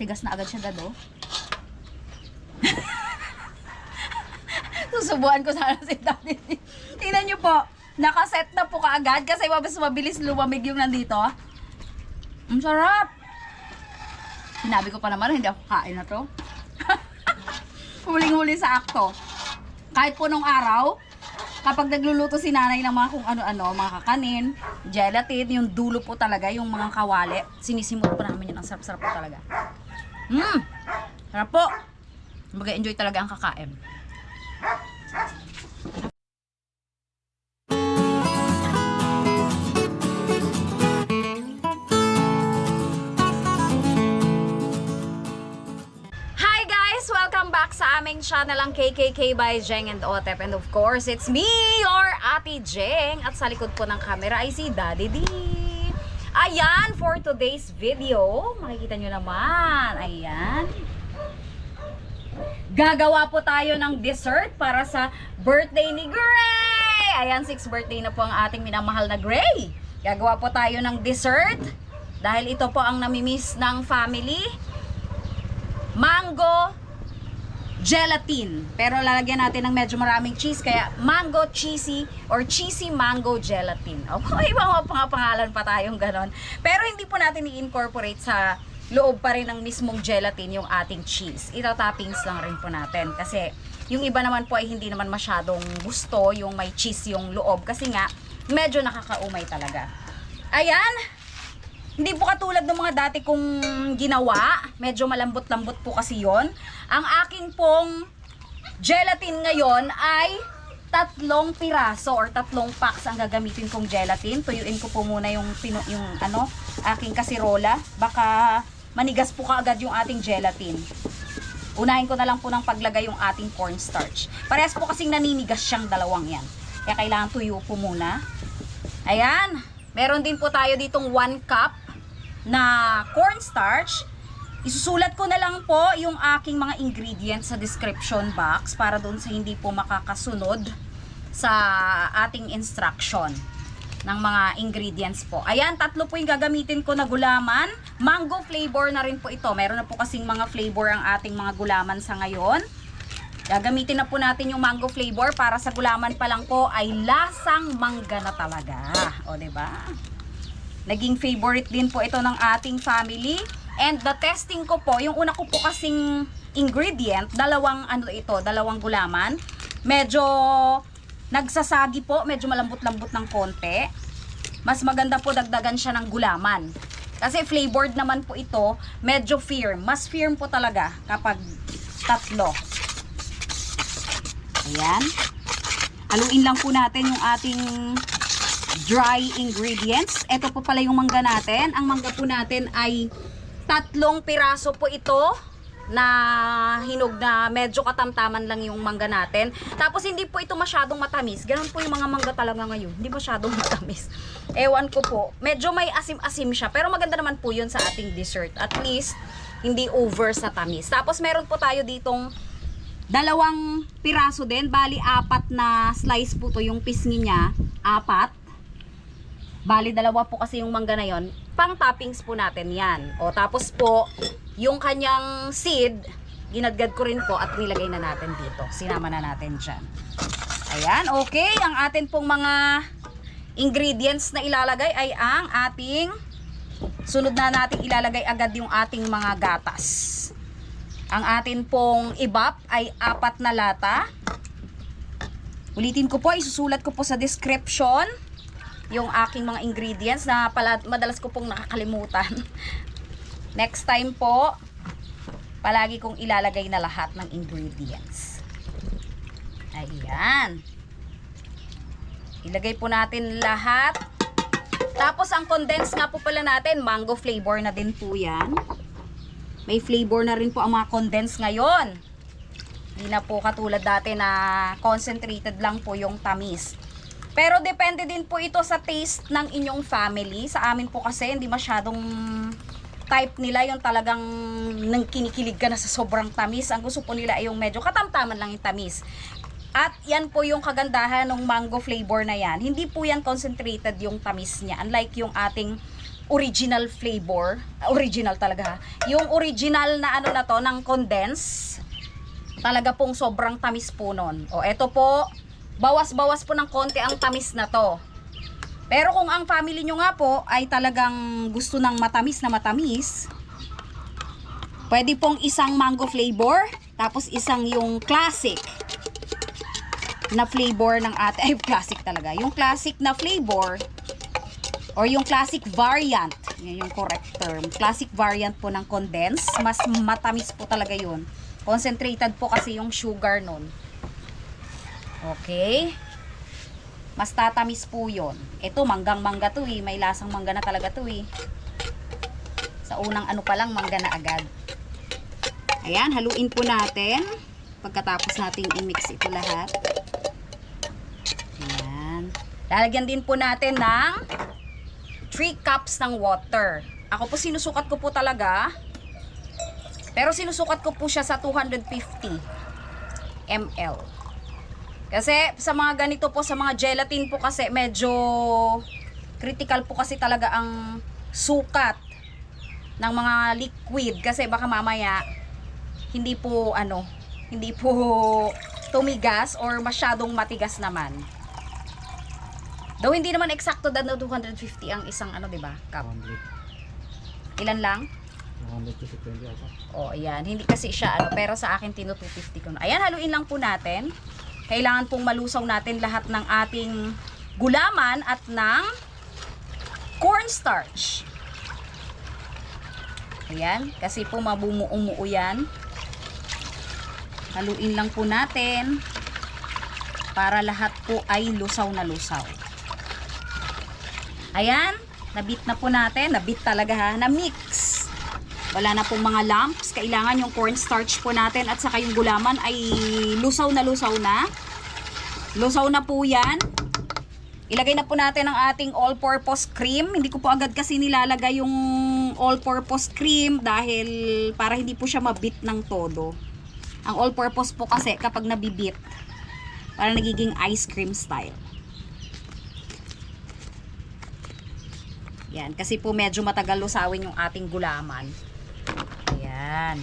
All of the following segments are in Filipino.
Tigas na agad siya, Dado. Susubuan ko sana si Daddy. Tingnan nyo po. Nakaset na po kaagad kasi mas mabilis lumamig yung nandito. Ang sarap! Sinabi ko pa naman, hindi ako kain na to. Huling-huli sa akto. Kahit po nung araw, kapag nagluluto si nanay ng mga kung ano-ano, mga kakanin, gelatin, yung dulo po talaga, yung mga kawali, sinisimot po namin yun. Ang sarap-sarap po talaga. Sarap po. Mag-enjoy talaga ang kakain. Welcome back sa aming channel ang KKK by Jeng and Otep, and of course it's me, your Ate Jeng, at sa likod po ng camera ay si Daddy D. Ayan, for today's video, makikita nyo naman, ayan, gagawa po tayo ng dessert para sa birthday ni Gray. Ayan, 6th birthday na po ang ating minamahal na Gray. Gagawa po tayo ng dessert dahil ito po ang namimiss ng family. Mango gelatin. Pero lalagyan natin ng medyo maraming cheese, kaya mango cheesy or cheesy mango gelatin. O, ibang mga pangalan pa tayong ganon. Pero hindi po natin i-incorporate sa loob pa rin ng mismong gelatin yung ating cheese. Ito toppings lang rin po natin. Kasi yung iba naman po ay hindi naman masyadong gusto yung may cheese yung loob. Kasi nga, medyo nakakaumay talaga. Ayan. Hindi po katulad ng mga dati kong ginawa. Medyo malambot-lambot po kasi yon. Ang aking pong gelatin ngayon ay 3 piraso or 3 packs ang gagamitin kong gelatin. Tuyuin ko po muna yung aking kasirola. Baka manigas po kaagad yung ating gelatin. Unahin ko na lang po ng paglagay yung ating cornstarch. Parehas po kasing naninigas siyang dalawang yan. Kaya kailangan tuyo po muna. Ayan. Meron din po tayo ditong 1 cup na cornstarch. Isusulat ko na lang po yung aking mga ingredients sa description box para doon sa hindi po makakasunod sa ating instruction ng mga ingredients po. Ayan, 3 po yung gagamitin ko na gulaman. Mango flavor na rin po ito. Meron na po kasing mga flavor ang ating mga gulaman sa ngayon. Gagamitin na po natin yung mango flavor para sa gulaman pa lang po ay lasang mangga na talaga. O, diba? Naging favorite din po ito ng ating family. And the testing ko po, yung una ko po kasing ingredient, dalawang gulaman. Medyo nagsasagi po, medyo malambot-lambot ng konti. Mas maganda po dagdagan siya ng gulaman. Kasi flavored naman po ito, medyo firm. Mas firm po talaga kapag 3. Ayan. Haluin lang po natin yung ating dry ingredients. Ito po pala yung mangga natin. Ang mangga po natin ay 3 piraso po ito na hinog na medyo katamtaman lang yung mangga natin. Tapos hindi po ito masyadong matamis. Ganun po yung mga mangga talaga ngayon. Hindi masyadong matamis. Ewan ko po. Medyo may asim-asim siya. Pero maganda naman po yun sa ating dessert. At least, hindi over sa tamis. Tapos meron po tayo ditong 2 piraso din. Bali, 4 na slice po to yung pisngi niya. 4. Bali, 2 po kasi yung mangga na yon. Pang toppings po natin yan. O, tapos po, yung kanyang seed, ginadgad ko rin po at nilagay na natin dito. Sinama na natin dyan. Ayan, okay. Ang atin pong mga ingredients na ilalagay ay ang ating, sunod na natin ilalagay agad yung ating mga gatas. Ang atin pong ibap ay 4 na lata. Ulitin ko po, isusulat ko po sa description yung aking mga ingredients na madalas ko pong nakakalimutan. Next time po, palagi kong ilalagay na lahat ng ingredients. Ayan. Ilagay po natin lahat. Tapos ang condensed nga po pala natin, mango flavor na din po yan. May flavor na rin po ang mga condensed ngayon. Hindi na po katulad dati na concentrated lang po yung tamis. Pero depende din po ito sa taste ng inyong family. Sa amin po kasi hindi masyadong type nila yung talagang nang kinikilig ka na sa sobrang tamis. Ang gusto po nila ay yung medyo katamtaman lang yung tamis. At yan po yung kagandahan ng mango flavor na yan. Hindi po yan concentrated yung tamis niya. Unlike yung ating original flavor. Original talaga ha. Yung original na ano na to, ng condense. Talaga pong sobrang tamis po nun. O, eto po, bawas-bawas po ng konti ang tamis na to. Pero kung ang family nyo nga po ay talagang gusto ng matamis na matamis, pwede pong isang mango flavor, tapos isang yung classic na flavor ng ay classic talaga. Yung classic na flavor, or yung classic variant, yan yung correct term. Classic variant po ng condense, mas matamis po talaga yun. Concentrated po kasi yung sugar nun. Okay? Mas tatamis po yun. Ito, manggang-mangga to eh. May lasang mangga na talaga to eh. Sa unang ano pa lang, mangga na agad. Ayan, haluin po natin. Pagkatapos nating i-mix ito lahat. Ayan. Lalagyan din po natin ng 3 cups ng water. Ako po sinusukat ko po talaga. Pero sinusukat ko po siya sa 250 ml. Kasi sa mga ganito po, sa mga gelatin po kasi medyo critical po kasi talaga ang sukat ng mga liquid. Kasi baka mamaya hindi po tumigas or masyadong matigas naman. Though hindi naman eksakto na 250 ang isang di ba? Cup. 100. Ilan lang? 120 ata. Oh, ayan. Hindi kasi siya pero sa akin 250 ko na. Ayan, haluin lang po natin. Kailangan pong malusaw natin lahat ng ating gulaman at ng cornstarch. Ayan, kasi po mabumuo yan. Haluin lang po natin para lahat po ay lusaw na lusaw. Ayan, nabit na po natin. Nabit talaga ha, na-mix. Wala na pong mga lumps. Kailangan yung cornstarch po natin at saka yung gulaman ay lusaw na lusaw na. Lusaw na po yan. Ilagay na po natin ang ating all-purpose cream. Hindi ko po agad kasi nilalagay yung all-purpose cream dahil para hindi po siya mabit ng todo. Ang all-purpose po kasi kapag nabibit, para nagiging ice cream style. Yan, kasi po medyo matagal lusawin yung ating gulaman. Ayan.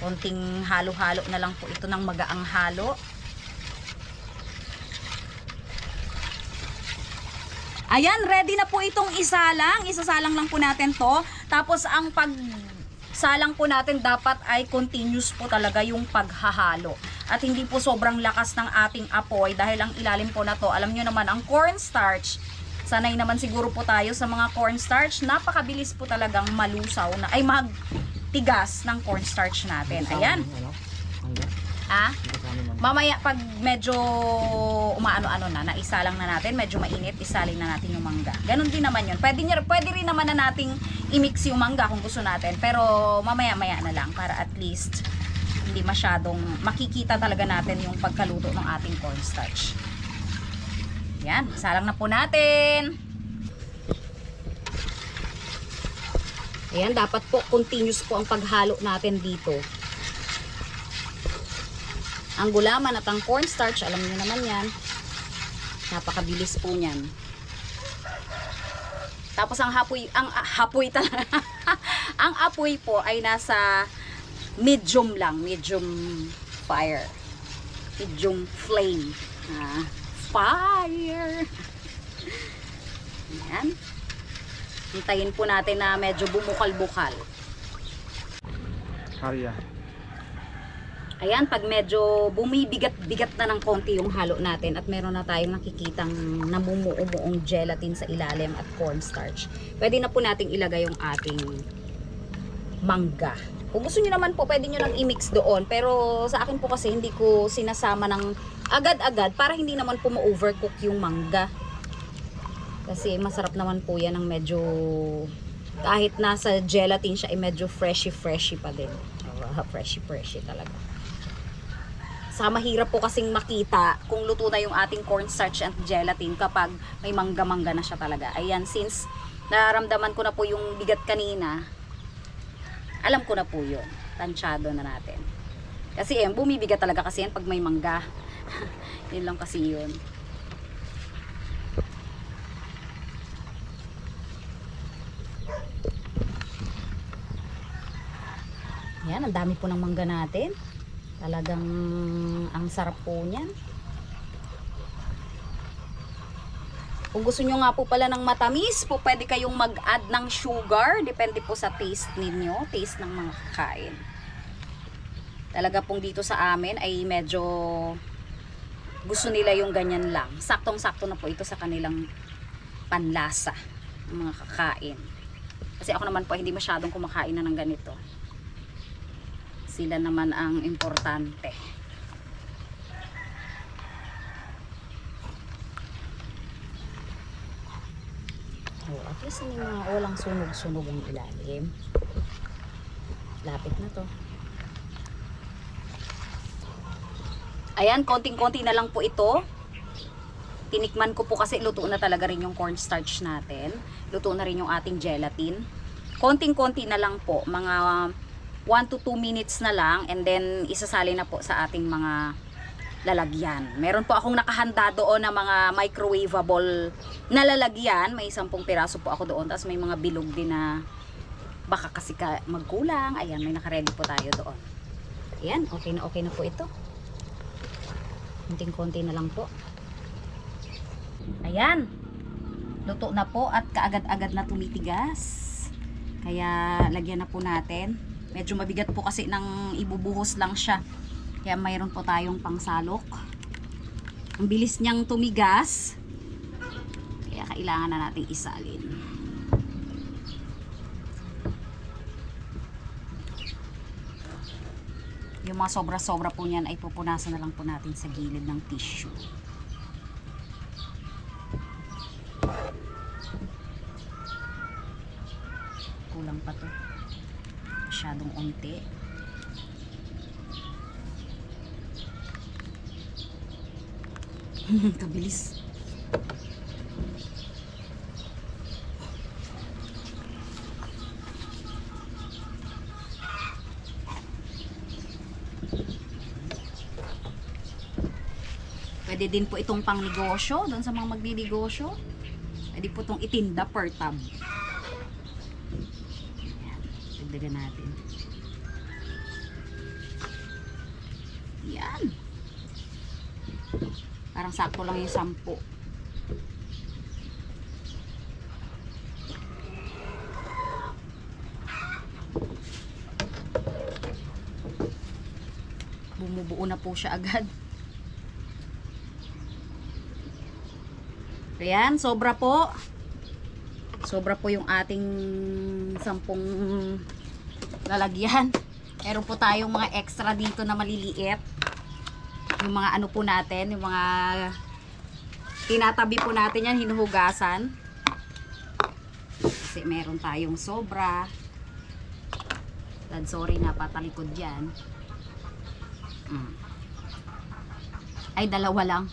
Konting halo-halo na lang po ito ng magaang halo. Ayan, ready na po itong isalang. Isasalang lang po natin to. Tapos ang pagsalang po natin dapat ay continuous po talaga yung paghahalo. At hindi po sobrang lakas ng ating apoy dahil ang ilalim po na to, alam nyo naman, ang cornstarch, sanay naman siguro po tayo sa mga cornstarch, napakabilis po talagang malusaw na, ay magtigas ng cornstarch natin. Ayan. Mamaya pag medyo umaano-ano na, naisalang na natin, medyo mainit, isalin na natin yung mangga. Ganon din naman yun. Pwede rin naman na nating i-mix yung mangga kung gusto natin, pero mamaya-maya na lang para at least hindi masyadong makikita talaga natin yung pagkaluto ng ating cornstarch. Yan, isalang na po natin. Ayan, dapat po continuous po ang paghalo natin dito. Ang gulaman at ang cornstarch, alam niyo naman yan. Napakabilis po niyan. Tapos ang apoy talaga. Ang apoy po ay nasa medium lang, medium fire. Medium flame. Fire. Ayan. Hintayin po natin na medyo bumukal-bukal. Harya. Ayan, pag medyo bumibigat-bigat na ng konti yung halo natin at meron na tayong nakikitang namumuo-muong gelatin sa ilalim at cornstarch, pwede na po nating ilagay yung ating mangga. Kung gusto nyo naman po, pwede nyo lang i-mix doon. Pero sa akin po kasi hindi ko sinasama ng agad-agad para hindi naman po ma-overcook yung mangga. Kasi masarap naman po yan ng medyo, kahit nasa gelatin siya, ay medyo freshy-freshy pa din. Freshy-freshy talaga. Saka mahirap po kasing makita kung luto na yung ating cornstarch and gelatin kapag may mangga-mangga na siya talaga. Ayan, since nararamdaman ko na po yung bigat kanina, alam ko na po yun. Tansyado na natin. Kasi bumibigat talaga kasi yan pag may mangga. Yun lang kasi yun. Ayan, ang dami po ng mangga natin. Talagang ang sarap po niyan. Kung gusto nyo nga po pala ng matamis, po pwede kayong mag-add ng sugar. Depende po sa taste ninyo, taste ng mga kakain. Talaga pong dito sa amin ay medyo gusto nila yung ganyan lang. Saktong-sakto na po ito sa kanilang panlasa ng mga kakain. Kasi ako naman po hindi masyadong kumakain na ng ganito. Sila naman ang importante. Oh, at least hindi mga walang sunog-sunog ang ilalim. Lapit na to. Ayan, konting-konti na lang po ito. Tinikman ko po kasi luto na talaga rin yung cornstarch natin. Luto na rin yung ating gelatin. Konting-konti na lang po. Mga 1 to 2 minutes na lang. And then, isasali na po sa ating mga lalagyan. Meron po akong nakahanda doon na mga microwavable na lalagyan. May 10 piraso po ako doon. Tapos may mga bilog din na baka kasi magkulang. Ayan, may nakaready po tayo doon. Ayan, okay na po ito. Konting-konti na lang po. Ayan. Luto na po at kaagad-agad na tumitigas. Kaya lagyan na po natin. Medyo mabigat po kasi nang ibubuhos lang siya. Kaya mayroon po tayong pangsalok. Ang bilis niyang tumigas. Kaya kailangan na nating isalin. Yung mga sobra-sobra po niyan ay pupunasan na lang po natin sa gilid ng tissue. Kulang pa to. Masyadong unti. Kabilis. Pwede din po itong pang negosyo, doon sa mga magninegosyo. Pwede po itong itinda per tub. Ayan, dagdagan natin. Yan. Parang sakto lang yung 10. Bumubuo na po siya agad. Ayan, sobra po. Sobra po yung ating 10 lalagyan. Meron po tayong mga extra dito na maliliit. Yung mga ano po natin, yung mga tinatabi po natin yan, hinuhugasan. Kasi meron tayong sobra. Sorry na, patalikod dyan. Ay, dalawa lang.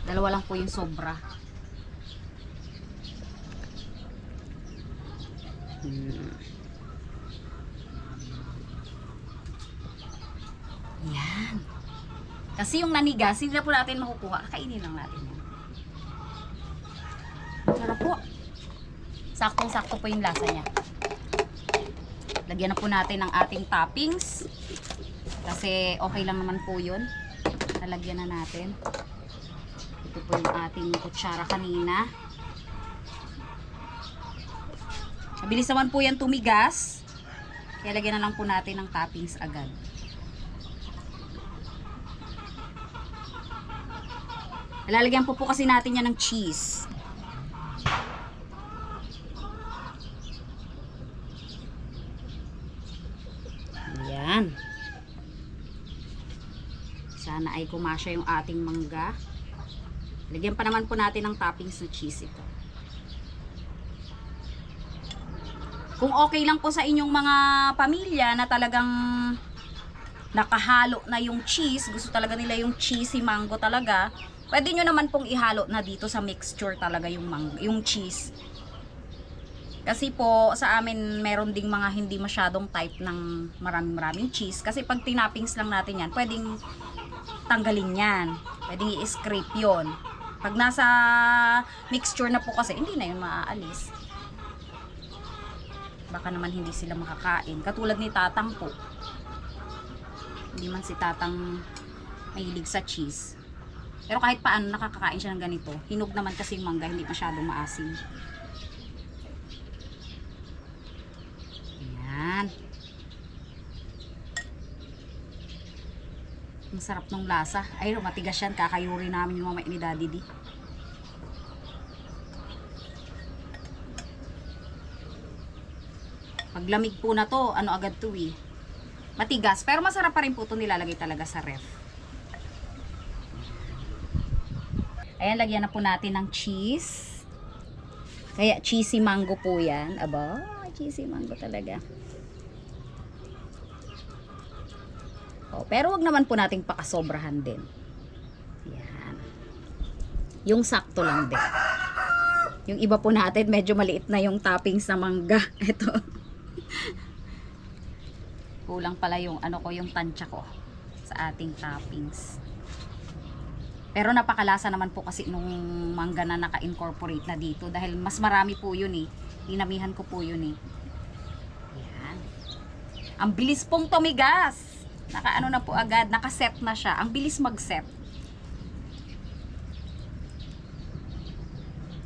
Dalawa lang po yung sobra. Yan. Kasi yung nanigas, hindi na po natin makukuha. Kainin lang natin yan. Sarap po. Saktong-sakto po yung lasa niya. Lagyan na po natin ng ating toppings. Kasi okay lang naman po yun. Nalagyan na natin. Ito po yung ating kutsara kanina. Mabilis naman po yan tumigas. Kaya lagyan na lang po natin ng toppings agad. Lalagyan po kasi natin yan ng cheese. Ayan. Sana ay kumasya yung ating mangga. Lagyan pa naman po natin ng toppings na cheese ito. Kung okay lang po sa inyong mga pamilya na talagang nakahalo na yung cheese, gusto talaga nila yung cheesy mango talaga, pwede nyo naman pong ihalo na dito sa mixture talaga yung mango, yung cheese. Kasi po sa amin meron ding mga hindi masyadong type ng maraming cheese. Kasi pag tinappings lang natin yan, pwedeng tanggalin yan. Pwedeng i-scrape yon. Pag nasa mixture na po kasi, hindi na yun maaalis. Baka naman hindi sila makakain. Katulad ni Tatang po. Hindi man si Tatang mahilig sa cheese. Pero kahit paano nakakakain siya ng ganito. Hinog naman kasi yung mangga, hindi masyadong maasim. Ayan. Ang sarap ng lasa. Ay, matigas yan. Kakayuri namin yung mamay ni Daddy D. Paglamig po na to, ano agad to eh. Matigas. Pero masarap pa rin po ito nilalagay talaga sa ref. Ayan, lagyan na po natin ng cheese. Kaya cheesy mango po yan. Aba, cheesy mango talaga. Oh, pero wag naman po nating pakasobrahan din. Yan. Yung sakto lang din. Yung iba po natin, medyo maliit na yung toppings na mangga. Ito. Kulang pala yung ano ko, yung tansya ko sa ating toppings. Pero napakalasa naman po kasi nung mangga na naka-incorporate na dito dahil mas marami po yun eh. Dinamihan ko po yun eh. Yan. Ang bilis pong tumigas. Naka-ano na po agad, naka-set na siya. Ang bilis mag-set.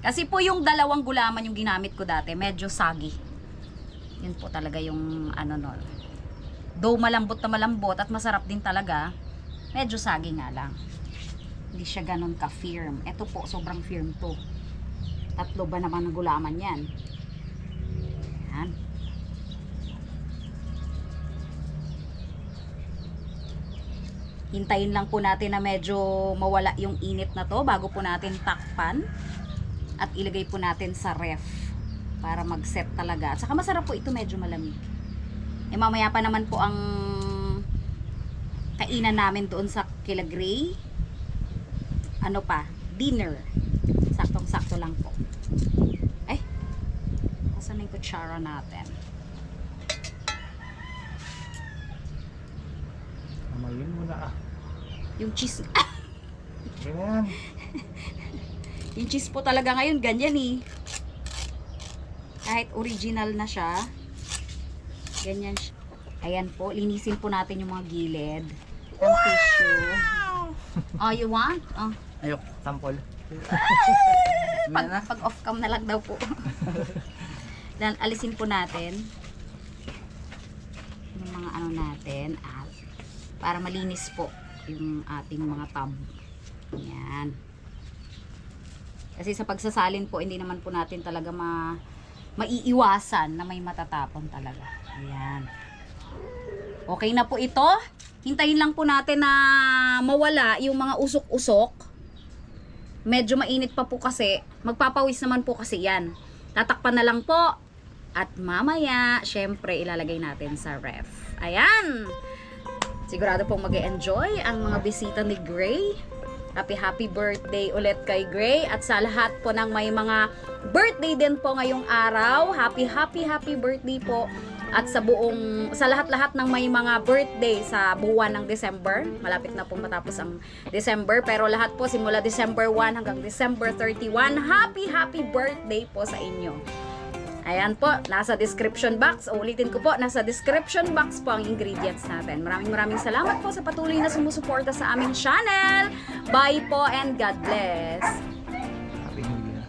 Kasi po yung dalawang gulaman yung ginamit ko dati, medyo soggy. Yun po talaga yung ano no. Though malambot na malambot at masarap din talaga, medyo soggy nga lang. Hindi siya ganun ka-firm. Ito po, sobrang firm to. 3 ba naman ng gulaman yan? Yan. Hintayin lang po natin na medyo mawala yung init na to bago po natin takpan. At ilagay po natin sa ref para mag-set talaga. At saka masarap po ito, medyo malamig. E mamaya pa naman po ang kainan namin doon sa Kila Gray. Ano pa? Dinner. Saktong-sakto lang po. Ay, asan na yung kutsara natin? Amayin mo na ah. Yung cheese. Ganyan. Yung cheese po talaga ngayon, ganyan eh. Kahit original na siya. Ganyan siya. Ayan po, linisin po natin yung mga gilid. Ang tissue. Oh, you want? Oh. Ayok, tampol. Pag off cam na lang daw po. Dan alisin po natin yung mga ano natin at para malinis po yung ating mga tab. Yan. Kasi sa pagsasalin po hindi naman po natin talaga maiiwasan na may matatapon talaga. Ayan. Okay na po ito. Hintayin lang po natin na mawala yung mga usok-usok. Medyo mainit pa po kasi. Magpapawis naman po kasi yan. Tatakpan na lang po. At mamaya, syempre, ilalagay natin sa ref. Ayan! Sigurado pong mag-e-enjoy ang mga bisita ni Gray. Happy birthday ulit kay Gray. At sa lahat po ng may mga birthday din po ngayong araw. Happy birthday po. At sa lahat-lahat ng may mga birthday sa buwan ng December. Malapit na po matapos ang December. Pero lahat po simula December 1 hanggang December 31. Happy birthday po sa inyo. Ayan po, nasa description box. Ulitin ko po, nasa description box po ang ingredients natin. Maraming salamat po sa patuloy na sumusuporta sa aming channel. Bye po and God bless. Happy New Year.